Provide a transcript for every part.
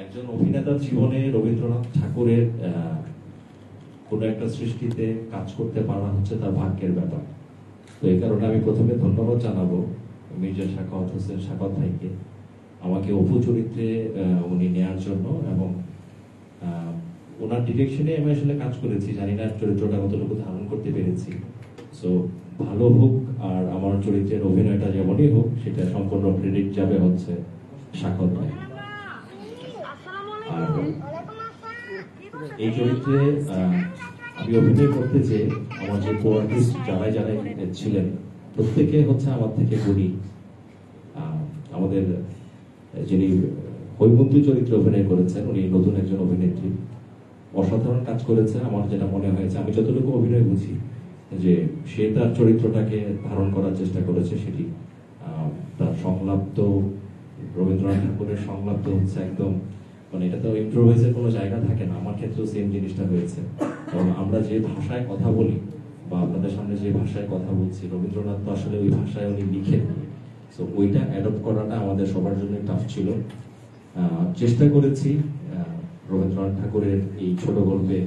একজন অভিনেতার জীবনে রবীন্দ্রনাথ ঠাকুরের কোনো একটা সৃষ্টিতে কাজ করতে পারা হচ্ছে তার ভাগ্যের ব্যাপার। তো এই কারণে আমি প্রথমে ধন্যবাদ জানাবো মির্জা শাখাওয়াত হোসেন শাখাওয়াত ভাইকে আমাকে অপু চরিত্রে উনি নেয়ার জন্য, এবং ওনার ডিরেকশনে আমি আসলে কাজ করেছি, জানি না চরিত্রটা কতটুকু ধারণ করতে পেরেছি। সো ভালো হোক আর আমার চরিত্রের অভিনয়টা যেমনই হোক সেটা সম্পূর্ণ ক্রেডিট যাবে হচ্ছে শাখাওয়াত ভাই। আর এই চরিত্রে আমি অভিনয় করতে যে আমার যে কো-আর্টিস্ট যারাই ছিলেন প্রত্যেকে হচ্ছে আমার থেকে গুণী। আমাদের যিনি হৈমন্তী চরিত্রে অভিনয় করেছেন উনি নতুন একজন অভিনেত্রী, অসাধারণ কাজ করেছে। আমার যেটা মনে হয়েছে, আমি যতটুকু অভিনয় বুঝি, যে সে তার চরিত্রটাকে ধারণ করার চেষ্টা করেছে। সেটি তার সংলাপ তো রবীন্দ্রনাথ ঠাকুরের সংলাপ তো হচ্ছে একদম, মানে এটা তো ইম্প্রোভাইজের কোনো জায়গা থাকে না। আমার ক্ষেত্রেও সেম জিনিসটা হয়েছে, কারণ আমরা যে ভাষায় কথা বলি বা আপনাদের সামনে যে ভাষায় কথা বলছি, রবীন্দ্রনাথ তো আসলে ওই ভাষায় উনি লিখেন। সো ওইটা অ্যাডপ্ট করাটা আমাদের সবার জন্য টাফ ছিল। চেষ্টা করেছি রবীন্দ্রনাথ ঠাকুরের এই ছোট গল্পে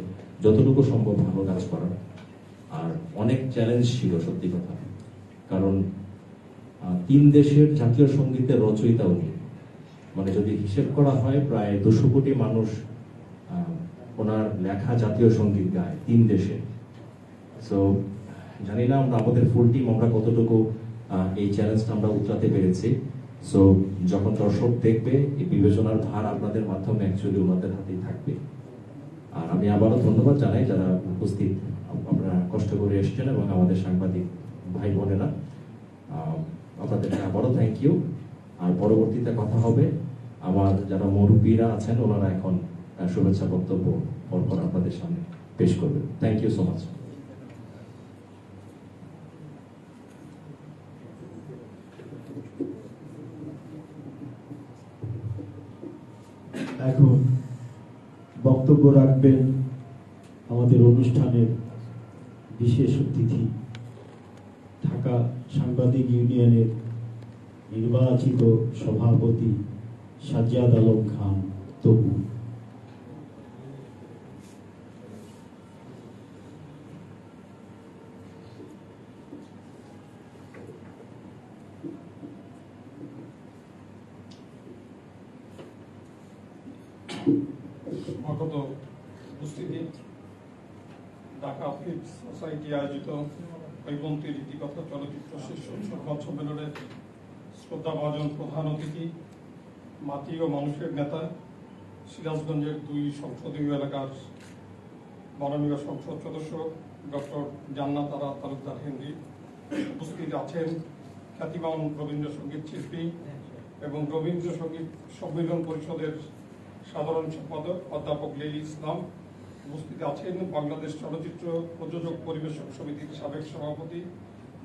যতটুকু সম্ভব ভালো কাজ করার। আর অনেক চ্যালেঞ্জ ছিল সত্যি কথা, কারণ 3 দেশের জাতীয় সঙ্গীতের রচয়িতা উনি। মানে যদি হিসেব করা হয় প্রায় 200 কোটি মানুষ ওনার লেখা জাতীয় সঙ্গীত গায় 3 দেশে। সো জানি না আমরা আমাদের ফুল টিম আমরা কতটুকু এই চ্যালেঞ্জটা আমরা উতরাতে পেরেছি। সো যখন দর্শক দেখবে এই বিবেচনার ভার আপনাদের মাধ্যমে অ্যাকচুয়ালি ওনাদের হাতেই থাকবে। আর আমি আবারও ধন্যবাদ জানাই যারা উপস্থিত, আপনারা কষ্ট করে এসেছেন, এবং আমাদের সাংবাদিক ভাই বোনেরা, আপনাদেরকে আবারও থ্যাংক ইউ। আর পরবর্তীতে কথা হবে, আমার যারা মুরব্বীরা আছেন ওনারা এখন শুভেচ্ছা বক্তব্য পরপর আপনাদের সামনে পেশ করবেন। Thank you so much. এখন বক্তব্য রাখবেন আমাদের অনুষ্ঠানের বিশেষ অতিথি, ঢাকা সাংবাদিক ইউনিয়নের নির্বাচিত সভাপতি সাজ্জাদ আলম খান তপু। আগত উপস্থিতি, ঢাকা ফিল্ম সোসাইটি আয়োজিত হৈমন্তী রীতিকথা চলচ্চিত্র শীর্ষ সংবাদ সম্মেলনের শ্রদ্ধাভাজন প্রধান অতিথি, মাটি ও মানুষের নেতা, সিরাজগঞ্জের 2 সংসদীয় এলাকার মাননীয় সংসদ সদস্য ডক্টর জান্নাত আরা তালুকদার হেনরি। উপস্থিত আছেন খ্যাতিমান রবীন্দ্রসঙ্গীত শিল্পী এবং রবীন্দ্রসঙ্গীত সম্মেলন পরিষদের সাধারণ সম্পাদক অধ্যাপক লিলি ইসলাম। উপস্থিত আছেন বাংলাদেশ চলচ্চিত্র প্রযোজক পরিবেশক সমিতির সাবেক সভাপতি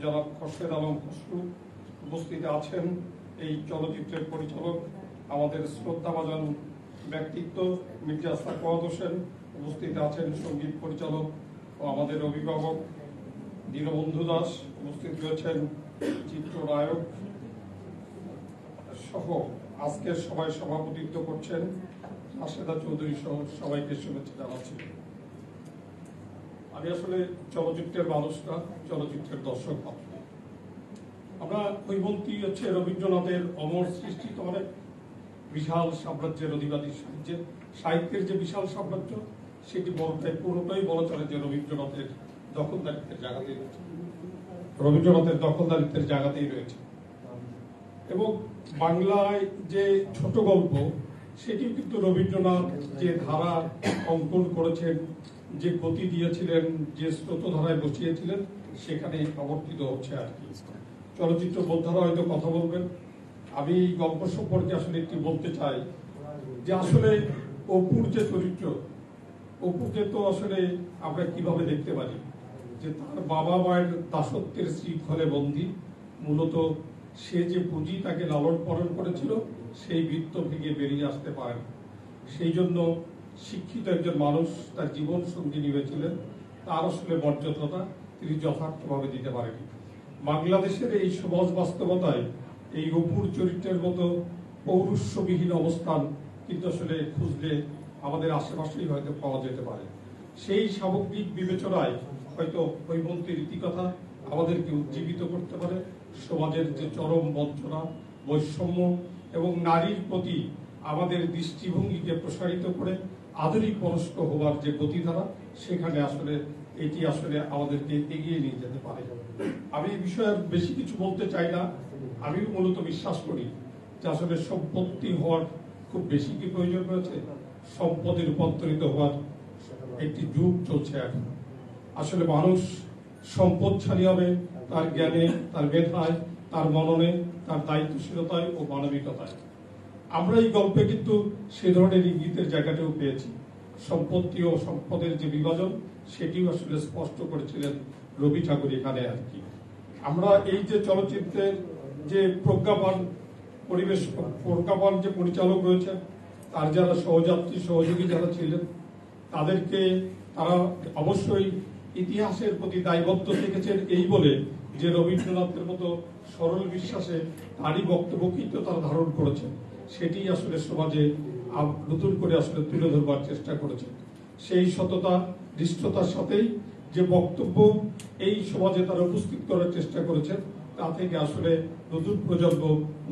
জনাব খোরশেদ আলম খসরু। উপস্থিত আছেন এই চলচ্চিত্রের পরিচালক আমাদের শ্রদ্ধাভাজন ব্যক্তিত্ব মির্জা শাখাওয়াত হোসেন। উপস্থিত আছেন সঙ্গীত পরিচালক ও আমাদের অভিভাবক দীনবন্ধু দাস। উপস্থিত রয়েছেন চিত্রনায়ক সহ আজকের সভায় সভাপতিত্ব করছেন রাশেদা চৌধুরী সহ সবাইকে শুভেচ্ছা জানাচ্ছি। আমি আসলে চলচ্চিত্রের মানুষ না, চলচ্চিত্রের দর্শক মাত্র। আমরা হৈমন্তী হচ্ছে রবীন্দ্রনাথের অমর সৃষ্টি, তো অনেক বিশাল সাম্রাজ্যের অধিবাদী সাহিত্যের যে বিশাল সাম্রাজ্য, সেটি পুরোটাই বলা চলে যে রবীন্দ্রনাথের দখলদারিত্বের জায়গাতেই রয়েছে, রয়েছে। এবং বাংলায় যে ছোট গল্প, সেটিও কিন্তু রবীন্দ্রনাথ যে ধারা অঙ্কন করেছেন, যে গতি দিয়েছিলেন, যে স্রোতধারায় বসিয়েছিলেন, সেখানে আবর্তিত হচ্ছে আর কি। চলচ্চিত্র বোদ্ধারা হয়তো কথা বলবেন, আমি গল্প সম্পর্কে আসলে একটি বলতে চাই যে আসলে অপুর যে চরিত্র, অপুকে তো আসলে আমরা কিভাবে দেখতে পারি যে তার বাবা মায়ের দাসত্বের শৃঙ্খলে বন্দী, মূলত সে যে পুঁজি তাকে লালন পালন করেছিল সেই বৃত্ত ভেঙে বেরিয়ে আসতে পারেন। সেই জন্য শিক্ষিত একজন মানুষ তার জীবন সঙ্গী নিয়েছিলেন, তার আসলে মর্যাদাটা তিনি যথার্থভাবে দিতে পারেনি। বাংলাদেশের এই সমাজ বাস্তবতায় এই অপুর চরিত্রের মতো পৌরুষবিহীন অবস্থান কিন্তু আসলে খুঁজলে আমাদের আশেপাশেই হয়তো পাওয়া যেতে পারে। সেই সামগ্রিক বিবেচনায় হয়তো হৈমন্তী রীতিকথা আমাদেরকে উজ্জীবিত করতে পারে। সমাজের যে চরম বঞ্চনা, বৈষম্য এবং নারীর প্রতি আমাদের দৃষ্টিভঙ্গিকে প্রসারিত করে আধুনিক মনস্ক হওয়ার যে গতিধারা, সেখানে আসলে এটি আসলে আমাদেরকে এগিয়ে নিয়ে যেতে পারে। আমি এই বিষয়ে বেশি কিছু বলতে চাই না। আমি মূলত বিশ্বাস করি যে আসলে সম্পত্তি হওয়ার খুব বেশি কি প্রয়োজন রয়েছে, সম্পদে রূপান্তরিত হওয়ার একটি যুগ চলছে এখন। আসলে মানুষ সম্পদশালী হবে তার জ্ঞানে, তার মেধায়, তার মননে, তার দায়িত্বশীলতায় ও মানবিকতায়। আমরা এই গল্পে কিন্তু সে ধরনের ইঙ্গিতের জায়গাটাও পেয়েছি। সম্পত্তি ও সম্পদের যে বিভাজন, সেটিও আসলে স্পষ্ট করেছিলেন রবি ঠাকুর এখানে আর কি। আমরা এই যে চলচ্চিত্রের যে প্রজ্ঞাপন যে পরিচালক রয়েছেন, তার যারা সহযাত্রী সহযোগী যারা ছিলেন, তারা অবশ্যই ইতিহাসের প্রতি দায়বদ্ধ থেকেছেন এই বলে যে রবীন্দ্রনাথের মতো সরল বিশ্বাসে তারই বক্তব্যকেই তো তারা ধারণ করেছেন, সেটি আসলে সমাজে নতুন করে আসলে তুলে ধরবার চেষ্টা করেছেন। সেই সততা দৃষ্টতার সাথেই যে বক্তব্য এই সমাজে তারা উপস্থিত করার চেষ্টা করেছেন, তা থেকে আসলে নতুন প্রজন্ম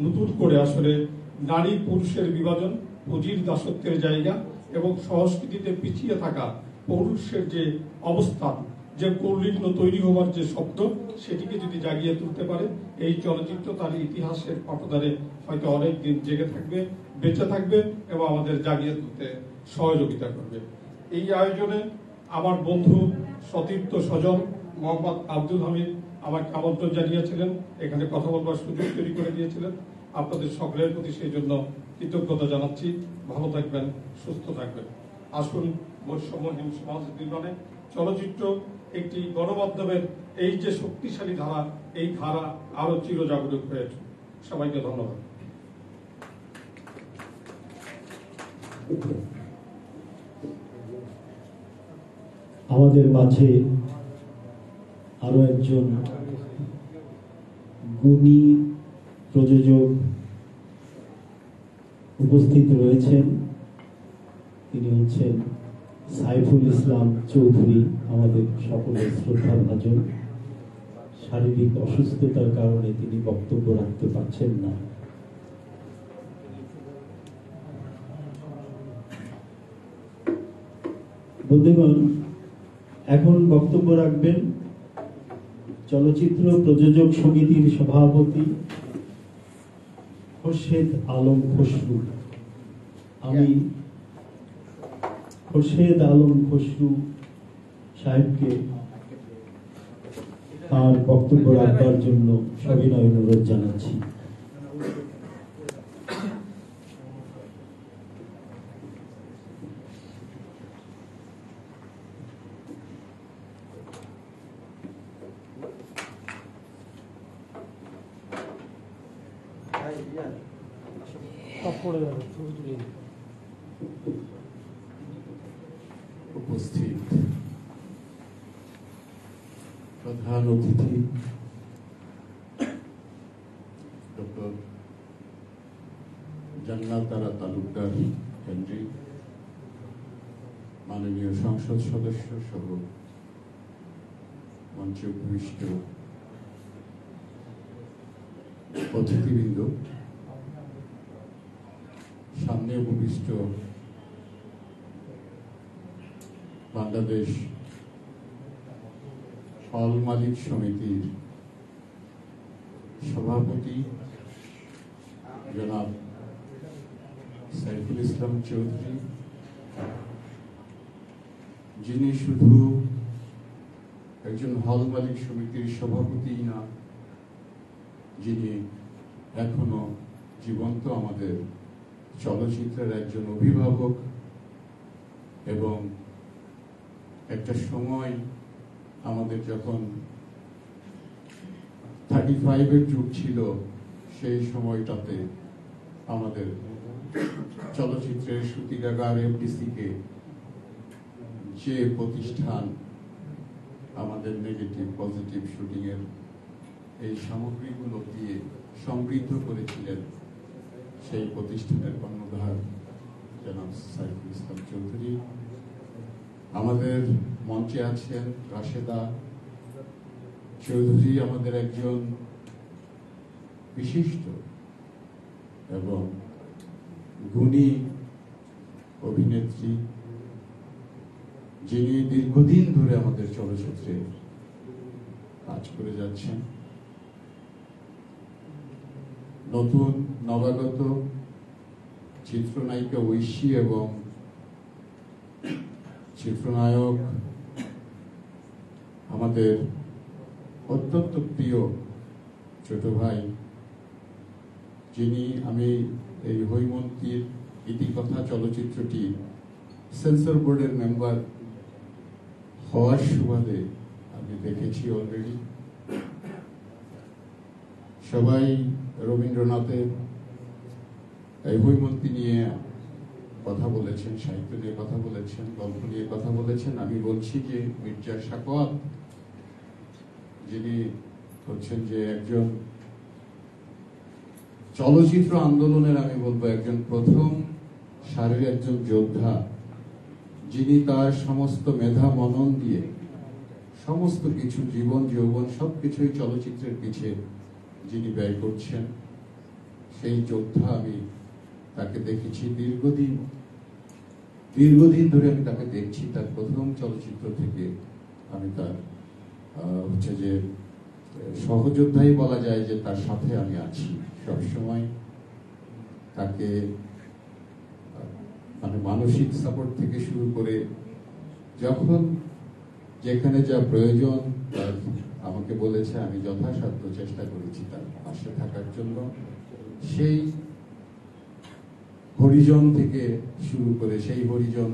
নতুন করে আসলে নারী পুরুষের বিভাজন, পুঁজির দাসত্বের জায়গা এবং সংস্কৃতিতে পিছিয়ে থাকা পৌরুষের যে অবস্থান, যে কৌলিন্য তৈরি হওয়ার যে শব্দ, সেটিকে যদি জাগিয়ে তুলতে পারে এই চলচ্চিত্র, তার ইতিহাসের পাঠদারে হয়তো অনেক দিন জেগে থাকবে, বেঁচে থাকবে এবং আমাদের জাগিয়ে তুলতে সহযোগিতা করবে। এই আয়োজনে আমার বন্ধু সতীর্থ স্বজন মোহাম্মদ আব্দুল হামিদ আমাকে আমন্ত্রণ জানিয়েছিলেন, এখানে কথা বলবার সুযোগ তৈরি করে দিয়েছিলেন। আপনাদের সকলের প্রতি সেই জন্য কৃতজ্ঞতা জানাচ্ছি। ভালো থাকবেন, সুস্থ থাকবেন। আসুন বৈষম্যহীন সমাজ নির্মাণে চলচ্চিত্র একটি গণমাধ্যমের এই যে শক্তিশালী ধারা, এই ধারা আরো চিরজাগরুক হয়েছে। সবাইকে ধন্যবাদ। আমাদের মাঝে আরো একজন গুণী প্রযোজক উপস্থিত রয়েছেন। তিনি হচ্ছেন সাইফুল ইসলাম চৌধুরী, আমাদের সকলের শ্রদ্ধাভাজন। শারীরিক অসুস্থতার কারণে তিনি বক্তব্য রাখতে পারছেন না। বন্ধুগণ, এখন বক্তব্য রাখবেন চলচ্চিত্র প্রযোজক সমিতির সভাপতি খোরশেদ আলম খসরু। আমি খোরশেদ আলম খসরু সাহেবকে তার বক্তব্য রাখবার জন্য সবিনয় অনুরোধ জানাচ্ছি। উপস্থিত প্রধান অতিথি ডক্টর জান্নাতারা তালুকদার কেন্দ্রী, মাননীয় সংসদ সদস্য সহ মঞ্চে উপবিষ্ট অতিথিবৃন্দ, সামনে উপবিষ্ট বাংলাদেশ হল মালিক সমিতির সভাপতি জনাব সাইফুল ইসলাম চৌধুরী, যিনি শুধু একজন হল মালিক সমিতির সভাপতি না, যিনি এখনো জীবন্ত আমাদের চলচ্চিত্রের একজন অভিভাবক এবং একটা সময় আমাদের যখন 35-এর যুগ ছিল, সেই সময়টাতে আমাদের চলচ্চিত্রের সূতিকাগার এফডিসি-কে যে প্রতিষ্ঠান আমাদের নেগেটিভ পজিটিভ শুটিং এর এই সামগ্রীগুলো দিয়ে সমৃদ্ধ করেছিলেন, সেই প্রতিষ্ঠানের কর্ণধার আমাদের মঞ্চে আছেন রাশেদা চৌধুরী, আমাদের একজন বিশিষ্ট এবং গুণী অভিনেত্রী, যিনি দীর্ঘদিন ধরে আমাদের চলচ্চিত্রে কাজ করে যাচ্ছেন। নতুন নবাগত চিত্রনায়িকা ঐশী এবং চিত্রনায়ক আমাদের অত্যন্ত প্রিয় ছোট ভাই, যিনি আমি এই হৈমন্তীর ইতিকথা চলচ্চিত্রটি সেন্সর বোর্ডের মেম্বার হওয়ার সুবাদে আমি দেখেছি অলরেডি। সবাই রবীন্দ্রনাথের এই হৈমন্তী নিয়ে কথা বলেছেন, সাহিত্য নিয়ে কথা বলেছেন, গল্প নিয়ে কথা বলেছেন। আমি বলছি যে মির্জা সাকওয়াত, যিনি হচ্ছেন যে একজন চলচ্চিত্র আন্দোলনের, আমি বলবো একজন প্রথম সারির একজন যোদ্ধা, যিনি তার সমস্ত মেধা মনন দিয়ে সমস্ত কিছু, জীবন যৌবন সবকিছুই চলচ্চিত্রের পিছে যিনি ব্যয় করছেন, সেই যোদ্ধা। আমি তাকে দেখেছি দীর্ঘদিন ধরে আমি তাকে দেখছি। তার প্রথম চলচ্চিত্র থেকে আমি তার হচ্ছে যে সহযোদ্ধাই বলা যায়, যে তার সাথে আমি আছি সবসময়। তাকে মানে মানসিক সাপোর্ট থেকে শুরু করে যখন যেখানে যা প্রয়োজন তার আমাকে বলেছে, আমি যথাসাধ্য চেষ্টা করেছি তার পাশে থাকার জন্য। সেই হরিজন থেকে শুরু করে, সেই হরিজন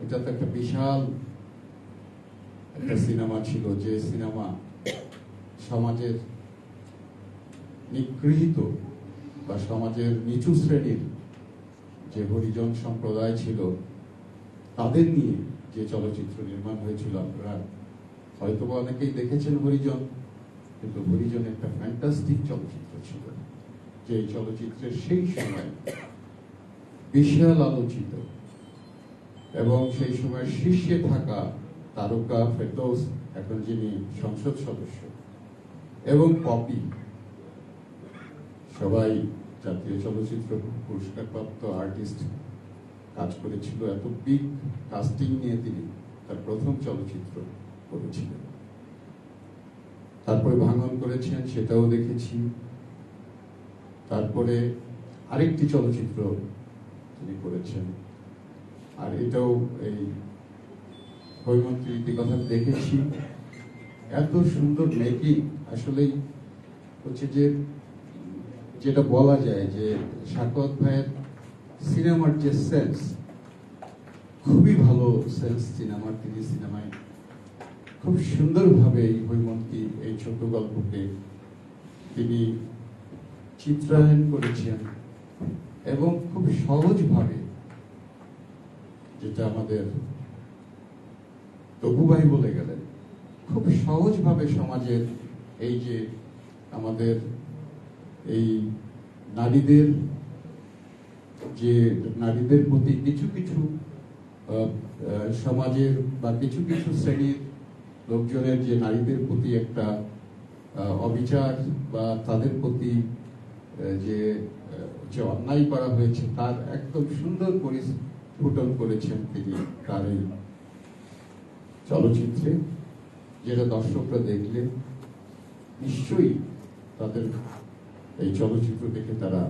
এটা তো একটা বিশাল একটা সিনেমা ছিল, যে সিনেমা সমাজের নিগৃহীত বা সমাজের নিচু শ্রেণীর যে হরিজন সম্প্রদায় ছিল, তাদের নিয়ে যে চলচ্চিত্র নির্মাণ হয়েছিল। আপনারা হয়তো অনেকেই দেখেছেন হরিজন, কিন্তু হরিজন একটা ফ্যান্টাস্টিক চলচ্চিত্র ছিল, যে চলচ্চিত্রের সেই সময় বিশাল আলোচিত এবং সেই সময় শীর্ষে থাকা তারকা ফেরদৌস, এখন যিনি সংসদ সদস্য, এবং পপি, সবাই জাতীয় চলচ্চিত্র পুরস্কারপ্রাপ্ত আর্টিস্ট কাজ করেছিল। এত বিগ কাস্টিং নিয়ে তিনি তার প্রথম চলচ্চিত্র করেছিলেন। তারপরে ভাঙন করেছেন, সেটাও দেখেছি। তারপরে আরেকটি চলচ্চিত্র তিনি করেছেন, আর এটাও এই হৈমন্তীর ইতিকথা দেখেছি। এত সুন্দর মেকিং, আসলেই হচ্ছে যে যেটা বলা যায় যে সাকওয়াত ভাইয়ের সিনেমার যে সেন্স, খুবই ভালো সেন্স সিনেমার। তিনি সিনেমায় খুব সুন্দরভাবে এই হৈমন্তী, এই ছোট গল্পকে তিনি চিত্রায়ন করেছেন এবং খুব সহজভাবে, যেটা আমাদের তবু ভাই বলে গেলেন, খুব সহজভাবে সমাজের এই যে আমাদের এই নারীদের প্রতি কিছু কিছু সমাজের বা কিছু কিছু শ্রেণীর লোকজনের যে নারীদের প্রতি একটা অবিচার বা তাদের প্রতি যে অন্যায় করা হয়েছে, তার একদম সুন্দর পরিস্ফুটন করেছেন তিনি তার এই চলচ্চিত্রে, যেটা দর্শকরা দেখলে নিশ্চয়ই তাদের এই চলচ্চিত্র দেখে তারা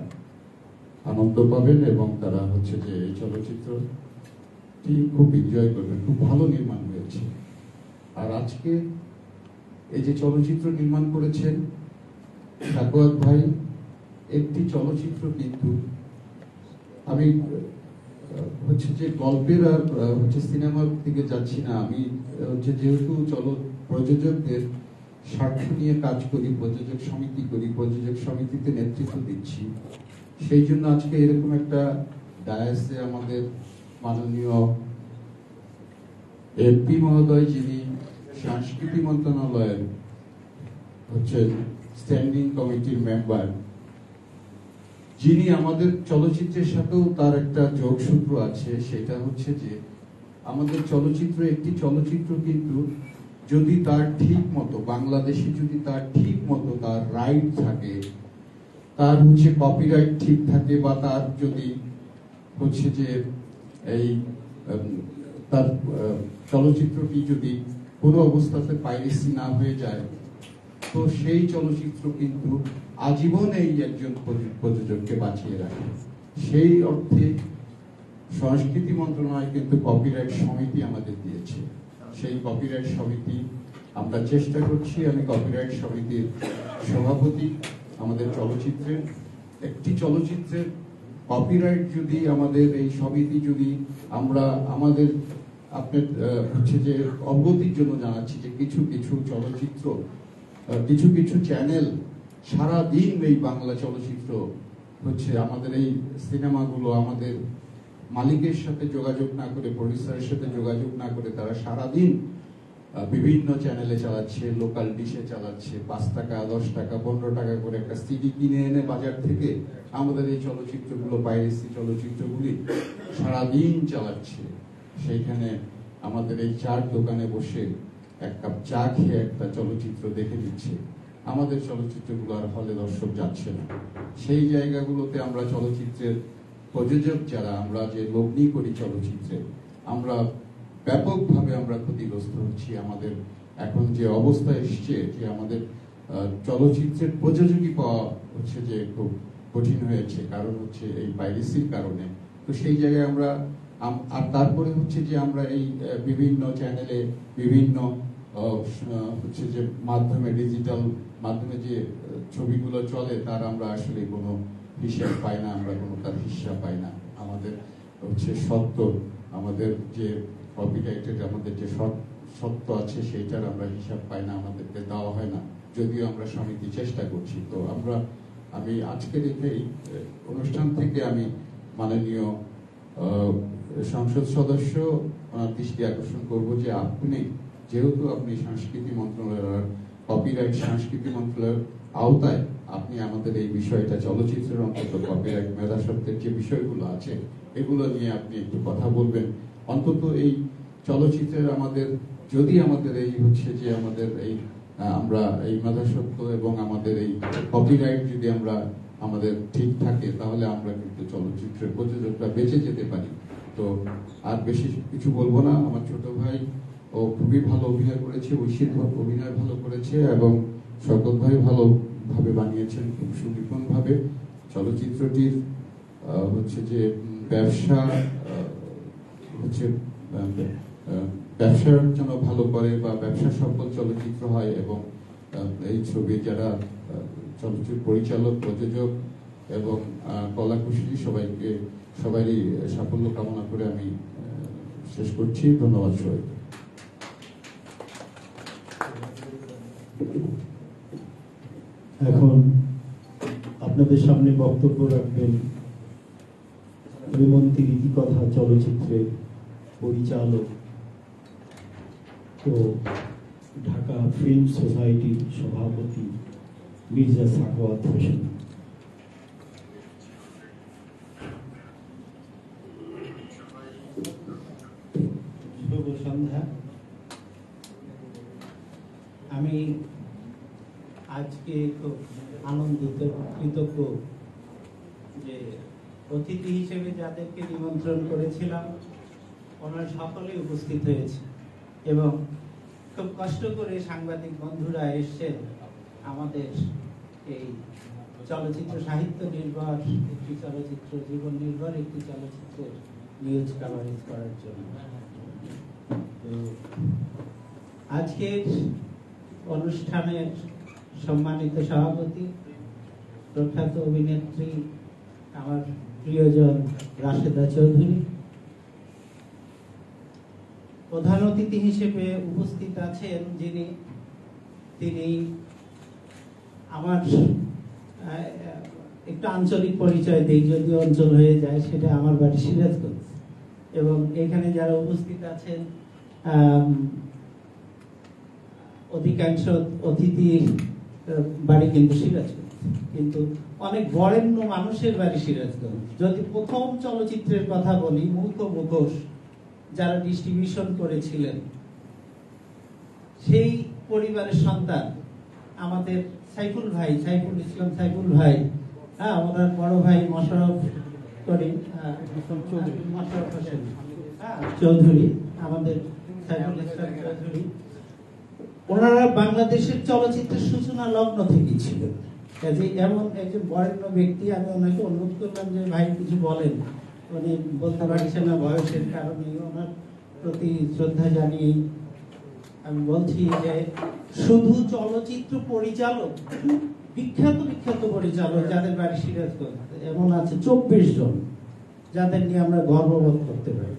আনন্দ পাবেন এবং তারা হচ্ছে যে এই চলচ্চিত্রটি খুব এনজয় করবেন। খুব ভালো নির্মাণ হয়েছে। আর আজকে এই যে চলচ্চিত্র নির্মাণ করেছেন সাকওয়াত ভাই, একটি চলচ্চিত্র কিন্তু আমি হচ্ছে যে গল্পের আর হচ্ছে সিনেমার দিকে যাচ্ছি না। আমি হচ্ছে যেহেতু প্রযোজকদের স্বার্থ নিয়ে কাজ করি, প্রযোজক সমিতি করি, প্রযোজক সমিতিতে নেতৃত্ব দিচ্ছি, সেই জন্য আজকে এরকম একটা ডায়াসে আমাদের মাননীয় এমপি মহোদয়, যিনি সংস্কৃতি মন্ত্রণালয়ের হচ্ছে স্ট্যান্ডিং কমিটির মেম্বার, যিনি আমাদের চলচ্চিত্রের সাথেও তার একটা যোগসূত্র আছে, সেটা হচ্ছে যে আমাদের চলচ্চিত্র, একটি চলচ্চিত্র কিন্তু যদি তার ঠিক মতো, বাংলাদেশে যদি তার ঠিক মতো তার রাইট থাকে, তার হচ্ছে কপিরাইট ঠিক থাকে, বা তার যদি হচ্ছে যে এই তার চলচ্চিত্রটি যদি কোনো অবস্থাতে পাইরেসি না হয়ে যায়, তো সেই চলচ্চিত্র কিন্তু আজীবন এই একজন প্রযোজককে বাঁচিয়ে রাখে। সেই অর্থে সংস্কৃতি মন্ত্রণালয় কিন্তু কপিরাইট সমিতি আমাদের দিয়েছে। সেই কপিরাইট সমিতি আমরা চেষ্টা করছি, আমি কপিরাইট সমিতির সভাপতি। আমাদের চলচ্চিত্রের, একটি চলচ্চিত্রের কপিরাইট যদি আমাদের এই সমিতি যদি আমরা আমাদের আপনার হচ্ছে যে অবগতির জন্য জানাচ্ছি যে কিছু কিছু চলচ্চিত্র, কিছু কিছু চ্যানেল সারাদিন এই বাংলা চলচ্চিত্র হচ্ছে আমাদের এই সিনেমাগুলো আমাদের মালিকের সাথে যোগাযোগ না করে, প্রডিউসারের সাথে যোগাযোগ না করে তারা সারাদিন বিভিন্ন চ্যানেলে চালাচ্ছে, লোকাল ডিশে চালাচ্ছে, 5 টাকা 10 টাকা 15 টাকা করে একটা সিডি কিনে এনে বাজার থেকে আমাদের এই চলচ্চিত্রগুলো, পাইরেসি চলচ্চিত্রগুলি সারাদিন চালাচ্ছে। সেইখানে আমাদের এই চার দোকানে বসে এক কাপ চা খেয়ে একটা চলচ্চিত্র দেখে দিচ্ছে। আমাদের চলচ্চিত্রগুলো আর হলে দর্শক যাচ্ছে না। সেই জায়গাগুলোতে আমরা চলচ্চিত্রের প্রযোজক যারা, আমরা যে লগ্নি করি চলচ্চিত্রে, আমরা ব্যাপকভাবে আমরা ক্ষতিগ্রস্ত হচ্ছি। আমাদের এখন যে অবস্থা এসছে যে আমাদের চলচ্চিত্রের প্রযোজকই পাওয়া হচ্ছে যে খুব কঠিন হয়েছে, কারণ হচ্ছে এই পাইরেসির কারণে। তো সেই জায়গায় আমরা আর তারপরে হচ্ছে যে আমরা এই বিভিন্ন চ্যানেলে বিভিন্ন হচ্ছে যে মাধ্যমে, ডিজিটাল মাধ্যমে যে ছবিগুলো চলে তার আমরা আসলে কোনো হিসাব পাই না, আমরা কোনো তার হিসাব পাই না। আমাদের হচ্ছে সত্য, আমাদের যে কপিরাইটেড আমাদের যে সত্য আছে সেইটার আমরা হিসাব পাই না, আমাদেরকে দেওয়া হয় না, যদিও আমরা সমিতি চেষ্টা করছি। তো আমি আজকের এই অনুষ্ঠান থেকে আমি মাননীয় সংসদ সদস্য ওনার দৃষ্টি আকর্ষণ করব যে আপনি যেহেতু আপনি সংস্কৃতি মন্ত্রণালয়ের কপিরাইট সংস্কৃতি মন্ত্রণালয়ের আওতায়, আপনি আমাদের এই বিষয়টা চলচ্চিত্রের অন্তত কপিরাইট মেধাস্বত্বের যে বিষয়গুলো আছে এগুলো নিয়ে আপনি একটু কথা বলবেন। অন্তত এই চলচ্চিত্রের আমাদের যদি আমাদের এই হচ্ছে যে আমাদের এই আমরা এই মেধাস্বত্ব এবং আমাদের এই কপিরাইট যদি আমরা আমাদের ঠিক থাকে, তাহলে আমরা কিন্তু চলচ্চিত্রের প্রযোজকরা বেঁচে যেতে পারি। তো আর বেশি কিছু বলবো না। আমার ছোট ভাই ও খুবই ভালো অভিনয় করেছে, ঐশিক অভিনয় ভালো করেছে এবং শওকত ভাই ভালোভাবে বানিয়েছেন, খুব সুনিপুণ ভাবে। চলচ্চিত্রটির হচ্ছে যে ব্যবসা হচ্ছে ব্যবসার জন্য ভালো করে বা ব্যবসা সফল চলচ্চিত্র হয়, এবং এই ছবি যারা চলচ্চিত্র পরিচালক, প্রযোজক এবং কলাকুশলী সবারই সাফল্য কামনা করে আমি শেষ করছি। ধন্যবাদ সবাইকে। এখন আপনাদের সামনে বক্তব্য রাখবেন শ্রীমন্তী রীতিকথা চলচ্চিত্রের পরিচালক ও ঢাকা ফিল্ম সোসাইটির সভাপতি মির্জা সাখাওয়াত হোসেন। শুভ সন্ধ্যা। আমি আজকে খুব আনন্দিত, কৃতজ্ঞ যে অতিথি হিসেবে যাদেরকে নিমন্ত্রণ করেছিলাম ওনারা সকলেই উপস্থিত হয়েছে, এবং খুব কষ্ট করে সাংবাদিক বন্ধুরা এসছেন আমাদের এই চলচ্চিত্র সাহিত্য নির্ভর একটি চলচ্চিত্র, জীবন নির্ভর একটি চলচ্চিত্রের নিউজ কাভারেজ করার জন্য। তো আজকের অনুষ্ঠানের সম্মানিত সভাপতি, প্রখ্যাত অভিনেত্রী, আমার প্রিয়জন রাশেদা চৌধুরী, প্রধান অতিথি হিসেবে উপস্থিত আছেন তিনি আমার একটু আঞ্চলিক পরিচয় দিই, যদি অঞ্চল হয়ে যায়, সেটা আমার বাড়ি সিরাজগঞ্জ, এবং এখানে যারা উপস্থিত আছেন অধিকাংশ অতিথি বাড়ি কিন্তু সিরাজগঞ্জ, কিন্তু অনেক বরেণ্য মানুষের বাড়ি সিরাজগঞ্জ। যদি প্রথম চলচ্চিত্রের কথা বলি, মুখ ও মুখোশ, যারা ডিস্ট্রিবিউশন করেছিলেন, সেই পরিবারের সন্তান আমাদের সাইফুল ইসলাম সাইফুল ভাই, ওনার বড় ভাই মোশাররফ করিম মোশাররফ হোসেন চৌধুরী, আমাদের সাইফুল ইসলাম চৌধুরী, ওনারা বাংলাদেশের চলচ্চিত্রের সূচনা লগ্ন থেকে ছিলেন। কাজে এমন একজন বরেণ্য ব্যক্তি, আমি ওনাকে অনুরোধ করলাম যে ভাই কিছু বলেন। উনি বলতে পারছেন না বয়সের কারণে, ওনার প্রতি শ্রদ্ধা জানিয়ে আমি বলছি যে শুধু চলচ্চিত্র পরিচালক, বিখ্যাত পরিচালক যাদের বাড়ি সিরাজগঞ্জ এমন আছে 24 জন, যাদের নিয়ে আমরা গর্ববোধ করতে পারি।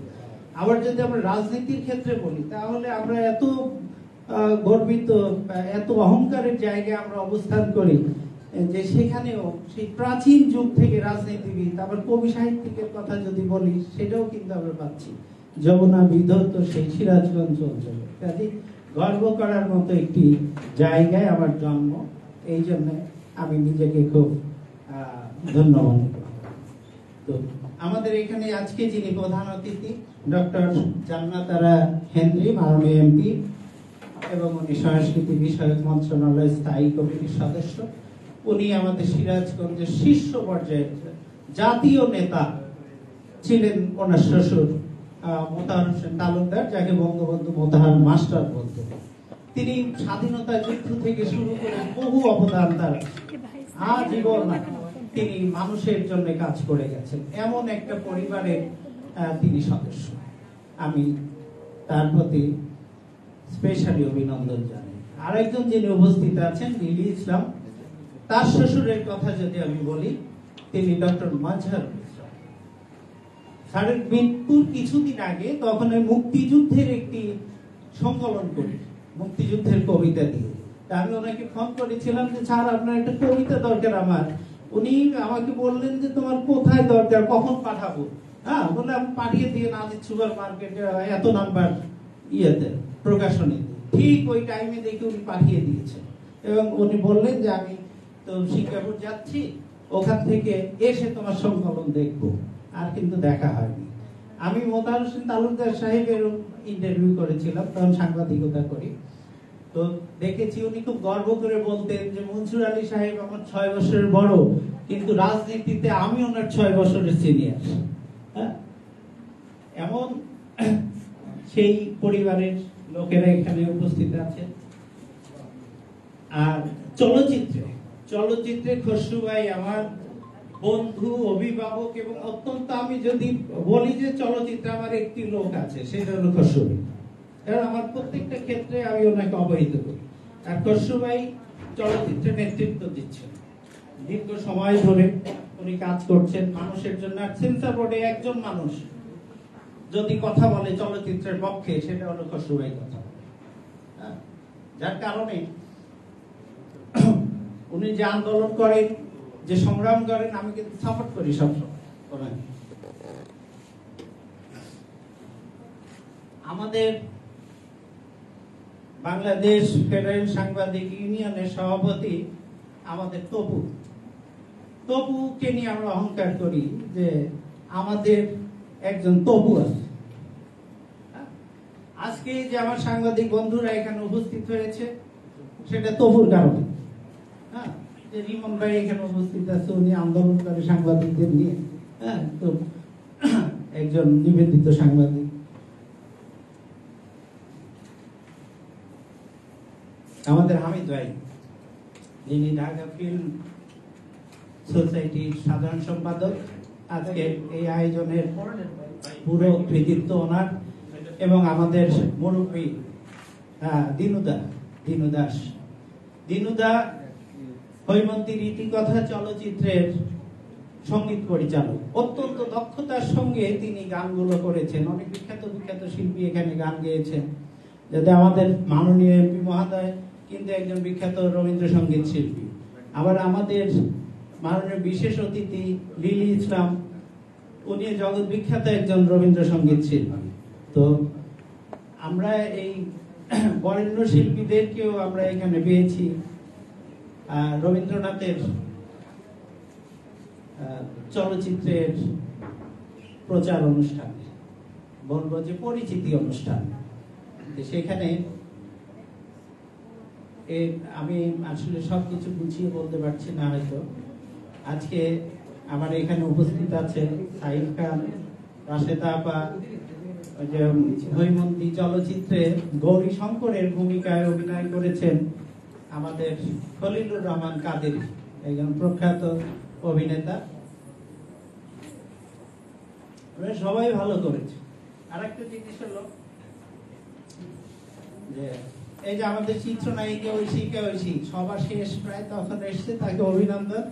আবার যদি আমরা রাজনীতির ক্ষেত্রে বলি, তাহলে আমরা এত গর্বিত, এত অহংকারের জায়গায় আমরা অবস্থান করি যে সেখানেও সেই প্রাচীন যুগ থেকে রাজনীতিবিদ, আবার কবি সাহিত্যিকের কথা যদি বলি, সেটাও কিন্তু আমরা পাচ্ছি যমুনা বিধৌত সেই সিরাজগঞ্জ অঞ্চলে। কাজে গর্ব করার মতো একটি জায়গায় আমার জন্ম, এই জন্য আমি নিজেকে খুব ধন্যবাদ। তো আমাদের এখানে আজকে যিনি প্রধান অতিথি, ডক্টর জান্নাতারা হেনরি, মাননীয় এমপি, এবং উনি সংস্কৃতি বিষয়ক মন্ত্রণালয়ের স্থায়ী কমিটির সদস্য। উনি আমাদের সিরাজগঞ্জের শীর্ষ পর্যায়ের জাতীয় নেতা ছিলেন। ওনার শ্বশুর মোতাহার হোসেন তালুকদার, যাকে বঙ্গবন্ধু মোতাহার মাস্টার বলতেন। তিনি স্বাধীনতা যুদ্ধ থেকে শুরু করে বহু অবদান, তার আজীবন তিনি মানুষের জন্য কাজ করে গেছেন। এমন একটা পরিবারের তিনি সদস্য। আমি তার প্রতি স্পেশালি অভিনন্দন জানাই। আরেকজন যিনি উপস্থিত আছেন, লিলি ইসলাম, তার শ্বশুরের কথা যদি আমি বলি, তিনি ডক্টর মাজহার ইসলাম। স্যারের মৃত্যুর কিছুদিন আগে তখন মুক্তিযুদ্ধের একটি সংকলন করি, মুক্তিযুদ্ধের কবিতা দিয়ে। আমি ওনাকে ফোন করেছিলাম যে স্যার, আপনার একটা কবিতা দরকার আমার। উনি আমাকে বললেন যে তোমার কোথায় দরকার, কখন পাঠাবো? বলে আমি পাঠিয়ে দিয়ে নাজির সুপার মার্কেটে এত নাম্বার ইয়েতে প্রকাশনী, ঠিক ওই টাইমে দেখে উনি পাঠিয়ে দিয়েছেন। এবং উনি বললেন যে আমি তো সিঙ্গাপুর যাচ্ছি, ওখান থেকে এসে তোমার সংকলন দেখবো। আর কিন্তু দেখা হয়নি। আমি মোতাহার হোসেন তালুকদার সাহেবের ইন্টারভিউ করেছিলাম, তখন সাংবাদিকতা করি। তো দেখেছি উনি খুব গর্ব করে বলতেন যে মনসুর আলী সাহেব আমার 6 বছরের বড়, কিন্তু রাজনীতিতে আমি ওনার 6 বছরের সিনিয়র। এমন সেই পরিবারের লোকেরা এখানে উপস্থিত আছে। আর চলচ্চিত্রে খসরু ভাই আমার বন্ধু, অভিভাবক, এবং অত্যন্ত, আমি যদি বলি যে চলচ্চিত্রে আমার একটি লোক আছে, সেটা হলো খসরু ভাই। কারণ আমার প্রত্যেকটা ক্ষেত্রে আমি ওনাকে অবহিত করি। আর খসরু ভাই চলচ্চিত্রে নেতৃত্ব দিচ্ছেন, দীর্ঘ সময় ধরে উনি কাজ করছেন মানুষের জন্য। আর সেন্সর বোর্ডে একজন মানুষ যদি কথা বলে চলচ্চিত্রের পক্ষে, সেটা হলো খসরু ভাই কথা। যার কারণে উনি যে আন্দোলন করেন, যে সংগ্রাম করেন, আমি কিন্তু সাপোর্ট করি সবসময়। আমাদের বাংলাদেশ ফেডারেল সাংবাদিক ইউনিয়নের সভাপতি আমাদের তপুকে নিয়ে আমরা অহংকার করি যে আমাদের একজন তপু আছে। আজকে যে আমার সাংবাদিক বন্ধুরা এখানে উপস্থিত হয়েছে, সেটা তপুর কারণে। যে রিমন ভাই এখানে উপস্থিত আছে, উনি আন্দোলনকারী সাংবাদিকদের নিয়ে, তো একজন নিবেদিত সাংবাদিক। আমাদের হামিদ ভাই, যিনি ঢাকা ফিল্ম সোসাইটির সাধারণ সম্পাদক, আজকে এই আয়োজনের পুরো কৃতিত্ব ওনার। এবং আমাদের মুরব্বী দিনুদা হৈমন্তী রীতিকথা চলচ্চিত্রের সঙ্গীত পরিচালক। অত্যন্ত দক্ষতার সঙ্গে তিনি গানগুলো করেছেন। অনেক বিখ্যাত শিল্পী এখানে গান গেয়েছেন। যাতে আমাদের মাননীয় এমপি মহোদয় কিন্তু একজন বিখ্যাত রবীন্দ্রসঙ্গীত শিল্পী। আবার আমাদের মাননীয় বিশেষ অতিথি লিলি ইসলাম, উনি জগৎ বিখ্যাত একজন রবীন্দ্রসঙ্গীত শিল্পী। তো আমরা এই বরেণ্য শিল্পীদেরকেও আমরা এখানে পেয়েছি রবীন্দ্রনাথের চলচ্চিত্রের প্রচার অনুষ্ঠানে। বলবো যে পরিচিতি অনুষ্ঠান। তো সেখানে আমি আসলে সবকিছু গুছিয়ে বলতে পারছি না হয়তো। আজকে আমার এখানে উপস্থিত আছে সাইফ খান, রাশেদা আপা, যে হৈমন্তী চলচ্চিত্রে গৌরী শঙ্করের ভূমিকায় অভিনয় করেছেন আমাদের খলিলুর রহমান কাদেরী, একজন প্রখ্যাত অভিনেতা। সবাই ভালো করেছে। আরেকটা জিনিস হলো যে এই যে আমাদের চিত্রনায়িকা ঐশী সবার শেষ প্রায় তখন এসছে, তাকে অভিনন্দন।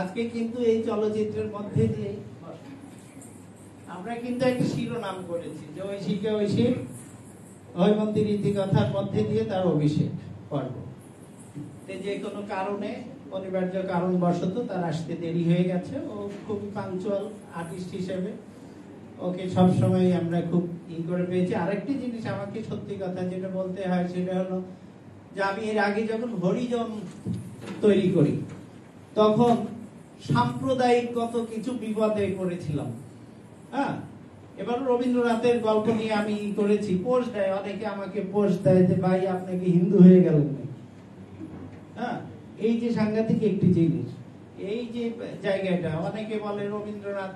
আজকে কিন্তু এই চলচ্চিত্রের মধ্যে দিয়ে আমরা কিন্তু একটা শিরোনাম করেছি যে ঐশী হৈমন্তী রীতিকথার মধ্যে দিয়ে তার অভিষেক পর্ব। যে কোনো কারণে, অনিবার্য কারণবশত তার আসতে দেরি হয়ে গেছে। ও খুব পাঞ্চুয়াল আর্টিস্ট হিসেবে ওকে সবসময় আমরা খুব করে পেয়েছি। আরেকটি জিনিস আমাকে সত্যি কথা যেটা বলতে হয় সেটা হলো যে আমি এর আগে যখন হরিজন তৈরি করি তখন সাম্প্রদায়িকগত কিছু বিপদে পড়েছিলাম। হ্যাঁ, এবার রবীন্দ্রনাথের গল্প নিয়ে আমি করেছি, পোস্ট দেয় অনেকে, আমাকে পোস্ট দেয় যে ভাই আপনাকে হিন্দু হয়ে গেলেন। হ্যাঁ, এই যে সাংঘাতিক একটি জিনিস, এই যে জায়গাটা অনেকে বলে রবীন্দ্রনাথ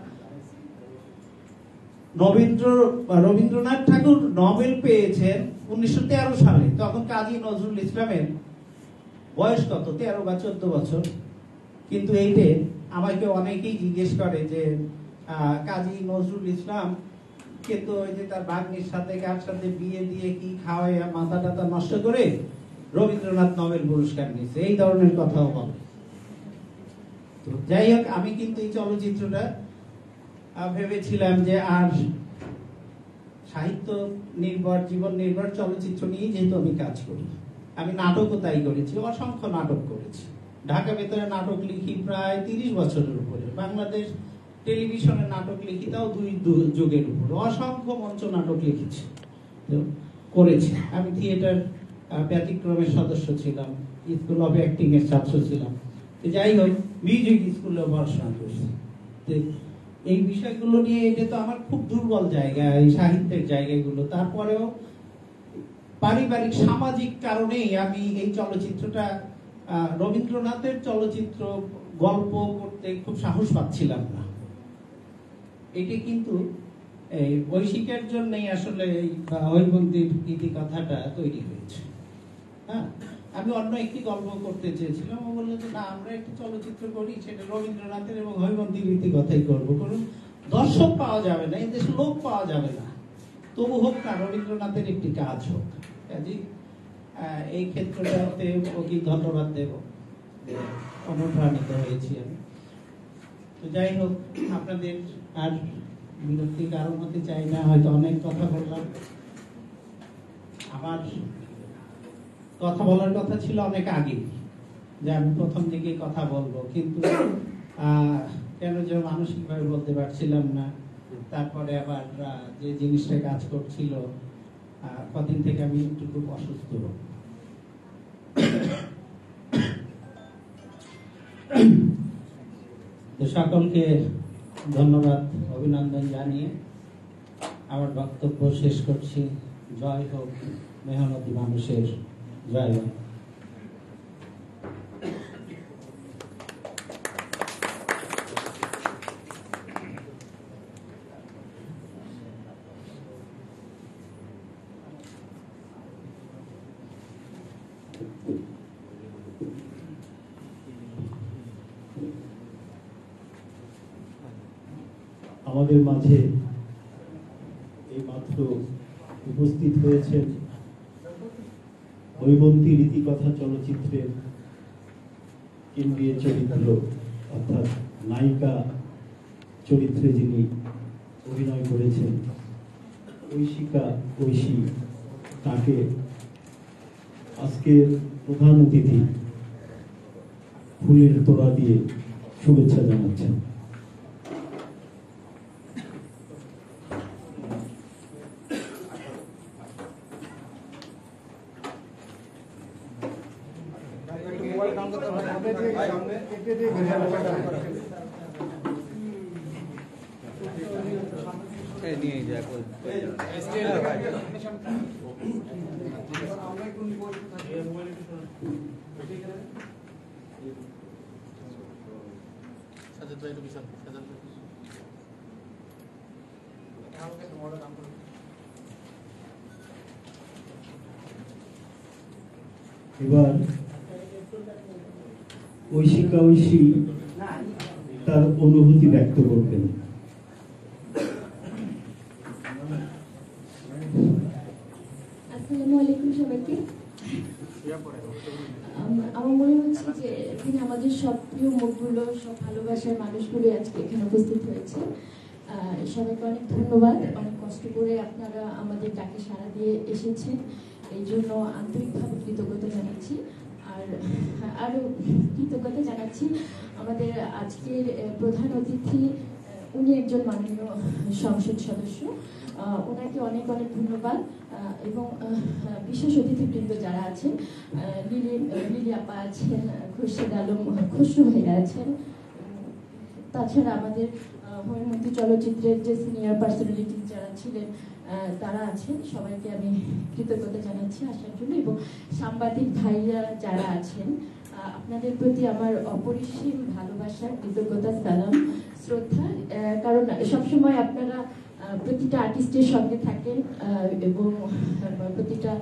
ঠাকুর নোবেল পেয়েছেন 1913 সালে, তখন কাজী নজরুল ইসলামের বয়স কত, 13 বা 14 বছর। কিন্তু এইটা আমাকে অনেকেই জিজ্ঞেস করে যে কাজী নজরুল ইসলাম কিন্তু ওই যে তার ভাগ্নির সাথে কার সাথে বিয়ে দিয়ে কি খাওয়ায় মাথা টাথা নষ্ট করে রবীন্দ্রনাথ নোবেল পুরস্কার নিয়েছে, এই ধরনের কথাও বলে। তো যাই হোক, আমি কিন্তু এই চলচ্চিত্রটা ভেবেছিলাম যে আর সাহিত্য নির্ভর, জীবন নির্ভর চলচ্চিত্র নিয়ে যেহেতু আমি কাজ করি, আমি নাটকও তাই করেছি, অসংখ্য নাটক করেছি। ঢাকা ভেতরে নাটক লিখি প্রায় 30 বছরের উপরে, বাংলাদেশ টেলিভিশনে নাটক লিখি তাও 2 যুগের উপরে, অসংখ্য মঞ্চ নাটক লিখেছি, করেছি। আমি থিয়েটার ব্যতিক্রমের সদস্য ছিলাম, স্কুল অফ অ্যাক্টিং এর ছাত্র ছিলাম। যাই হোক, মিউজিক স্কুলে পড়াশোনা করছি। এই বিষয়গুলো নিয়ে এটা তো আমার খুব দুর্বল জায়গা, এই সাহিত্যের জায়গাগুলো। তারপরেও পারিবারিক সামাজিক কারণেই আমি এই চলচ্চিত্রটা, রবীন্দ্রনাথের চলচ্চিত্র গল্প করতে খুব সাহস পাচ্ছিলাম না। এটা কিন্তু এই ঐশিকের জন্যই আসলে হৈমন্তীর ইতিকথাটা তৈরি হয়েছে। হ্যাঁ, আমি অন্য একটি গল্প করতে চেয়েছিলাম, ও বললো যে না, আমরা একটি চলচ্চিত্র করি, সেটা রবীন্দ্রনাথের এবং হৈমন্তীর ইতিকথাই করবো, কারণ দর্শক পাওয়া যাবে না, এই দেশে লোক পাওয়া যাবে না, তবু হোক না, রবীন্দ্রনাথের একটি কাজ হোক। কাজে এই ক্ষেত্রটাতে ওকে ধন্যবাদ দেব, অনুপ্রাণিত হয়েছি আমি। তো যাই হোক, আপনাদের আর বিরক্তির কারণ হতে চাই না, হয়তো অনেক কথা বললাম। আমার কথা বলার কথা ছিল অনেক আগে, যে আমি প্রথম দিকে কথা বলবো, কিন্তু কেন যে মানসিকভাবে বলতে পারছিলাম না। তারপরে আবার যে জিনিসটা কাজ করছিল, কদিন থেকে আমি একটু খুব অসুস্থ। তো সকলকে ধন্যবাদ, অভিনন্দন জানিয়ে আমার বক্তব্য শেষ করছি। জয় হোক মেহনতি মানুষের, জয় হোক। আমাদের মাঝে এই মাত্র উপস্থিত হয়েছেন হৈমন্তী রীতিকথা চলচ্চিত্রের কেন্দ্রীয় চরিত্র অর্থাৎ নায়িকা চরিত্রে যিনি অভিনয় করেছেন ঐশী, তাকে আজকের প্রধান অতিথি ফুলের তোড়া দিয়ে শুভেচ্ছা জানাচ্ছেন। এবার ঐশিকা ঐশী তার অনুভূতি ব্যক্ত করবেন। আসসালামু আলাইকুম সবাইকে। আমার মনে হচ্ছে যে তিনি আমাদের সব প্রিয় মুখগুলো, সব ভালোবাসার মানুষগুলো আজকে এখানে উপস্থিত হয়েছে। সবাইকে অনেক ধন্যবাদ। অনেক কষ্ট করে আপনারা আমাদের ডাকে সাড়া দিয়ে এসেছেন, এই জন্য আন্তরিকভাবে কৃতজ্ঞতা জানাচ্ছি। আর আরও কৃতজ্ঞতা জানাচ্ছি আমাদের আজকের প্রধান অতিথি, উনি একজন মাননীয় সংসদ সদস্য, ওনাকে অনেক অনেক ধন্যবাদ। এবং বিশেষ অতিথিবৃন্দ যারা আছেন, লিলি আপা আছেন, খুরশেদ আলম খসরু ভাইয়া আছেন, তাছাড়া আমাদের হৈমন্তী চলচ্চিত্রের যে সিনিয়র পার্সোনালিটি যারা ছিলেন তারা আছেন, সবাইকে আমি কৃতজ্ঞতা জানাচ্ছি আসার জন্য। এবং সাংবাদিক ভাইরা যারা আছেন, আপনাদের প্রতি আমার অপরিসীম ভালোবাসা, কৃতজ্ঞতা, সালাম, শ্রদ্ধা। কারণ সবসময় আপনারা প্রতিটা আর্টিস্টের সঙ্গে থাকেন এবং প্রতিটা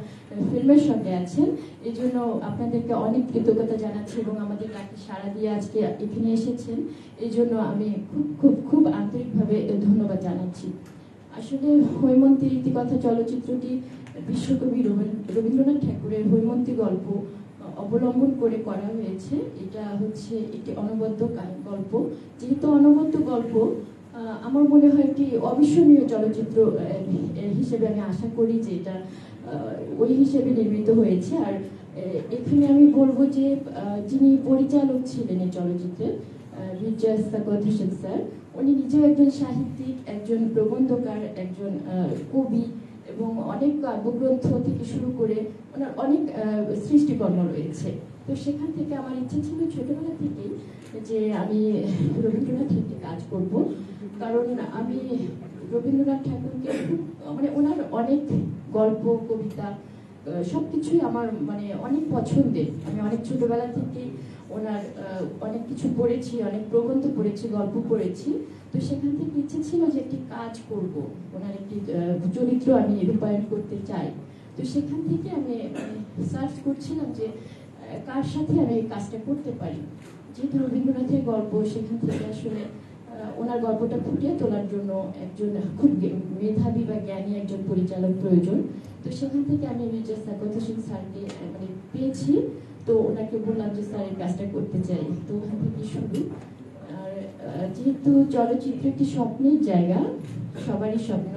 ফিল্মের সঙ্গে আছেন, এই জন্য আপনাদেরকে অনেক কৃতজ্ঞতা জানাচ্ছি। এবং আমাদের ডাকে সাড়া দিয়ে আজকে এখানে এসেছেন, এই জন্য আমি খুব খুব খুব আন্তরিকভাবে ধন্যবাদ জানাচ্ছি। আসলে হৈমন্তী রীতিকথা চলচ্চিত্রটি বিশ্বকবি রবীন্দ্রনাথ ঠাকুরের হৈমন্তী গল্প অবলম্বন করে করা হয়েছে। এটা হচ্ছে একটি অনবদ্য গল্প। যেহেতু অনবদ্য গল্প, আমার মনে হয় একটি অবিস্মরণীয় চলচ্চিত্র হিসেবে আমি আশা করি যে এটা ওই হিসেবে নির্মিত হয়েছে। আর এখানে আমি বলবো যে যিনি পরিচালক ছিলেন এই চলচ্চিত্রের, মির্জা সাকত হোসেন স্যার, উনি নিজেও একজন সাহিত্যিক, একজন প্রবন্ধকার, একজন কবি, এবং অনেক কাব্যগ্রন্থ থেকে শুরু করে ওনার অনেক সৃষ্টিকর্ম রয়েছে। তো সেখান থেকে আমার ইচ্ছে ছিল ছোটবেলা থেকেই যে আমি রবীন্দ্রনাথের একটি কাজ করব। কারণ আমি রবীন্দ্রনাথ ঠাকুরকে খুব ওনার অনেক গল্প, কবিতা সবকিছুই আমার অনেক পছন্দের। আমি অনেক ছোটবেলা থেকেই ওনার অনেক কিছু পড়েছি, অনেক প্রবন্ধ পড়েছি, গল্প পড়েছি। তো সেখান থেকে ইচ্ছে ছিল যে একটি কাজ করব, ওনার একটি চরিত্র আমি রূপায়ণ করতে চাই। তো সেখান থেকে আমি সার্চ করছিলাম যে কার সাথে আমি এই কাজটা করতে পারি। যেহেতু রবীন্দ্রনাথের গল্প, সেখান থেকে আসলে ওনার গল্পটা ফুটিয়ে তোলার জন্য একজন খুব মেধাবী বা জ্ঞানী একজন পরিচালক প্রয়োজন। তো সেখান থেকে আমি মির্জা সাকত হোসেন স্যারকে পেয়েছি। তো ওনাকে বললাম যে স্যার এই কাজটা করতে চাই। তো ওখান থেকে শুরু। আর যেহেতু চলচ্চিত্র একটি স্বপ্নের জায়গা, সবারই স্বপ্ন,